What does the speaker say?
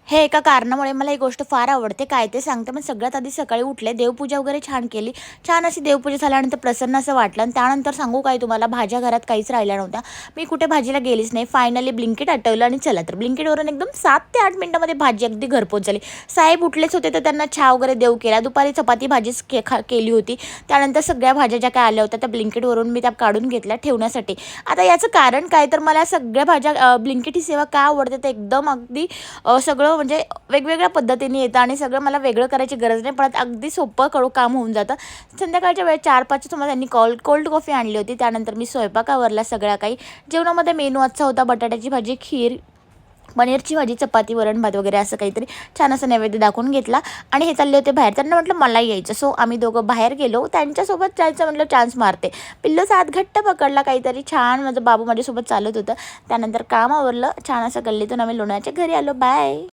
हे एका कारणामुळे मला ही गोष्ट फार आवडते. काय ते सांगते. मग सगळ्यात आधी सकाळी उठले, देवपूजा वगैरे छान केली. छान अशी देवपूजा झाल्यानंतर प्रसन्न असं वाटलं आणि त्यानंतर सांगू काय तुम्हाला, भाज्या घरात काहीच राहिल्या नव्हत्या. मी कुठे भाजीला गेलीच नाही. फायनली ब्लिंकिट आठवलं आणि चला तर ब्लिंकिटवरून एकदम 7 ते 8 मिनिटामध्ये भाजी अगदी घरपोच झाली. साहेब उठलेच होते तर त्यांना चहा वगैरे देऊ केला. दुपारी चपाती भाजीच केली होती. त्यानंतर सगळ्या भाज्या ज्या काय आल्या होत्या त्या ब्लिंकिटवरून मी त्या काढून घेतल्या ठेवण्यासाठी. आता याचं कारण काय तर मला सगळ्या भाज्या ब्लिंकिट ही सेवा का आवडते तर एकदम अगदी सगळं म्हणजे वेगवेगळ्या पद्धतीने येतं आणि सगळं मला वेगळं करायची गरज नाही पडत. अगदी सोपं काम होऊन जातं. संध्याकाळच्या वेळेस 4-5 तुम्हाला त्यांनी कोल्ड कॉफी आणली होती. त्यानंतर मी स्वयंपाक आवरला सगळ्या काही. जेवणामध्ये मेनू आजचा होता बटाट्याची भाजी, खीर, पनीरची भाजी, चपाती, वरण भात वगैरे असं काहीतरी छान असं नैवेद्य दाखवून घेतला आणि हे चालले होते बाहेर. त्यांना म्हटलं मलाही यायचं. सो आम्ही दोघं बाहेर गेलो. त्यांच्यासोबत जायचं म्हटलं चान्स मारते. पिल्लूचा हात घट्ट पकडला काहीतरी छान. माझं बाबू माझ्यासोबत चालत होतं. त्यानंतर काम आवरलं छान असं. गल्लीतून आम्ही लोणाच्या घरी आलो. बाय.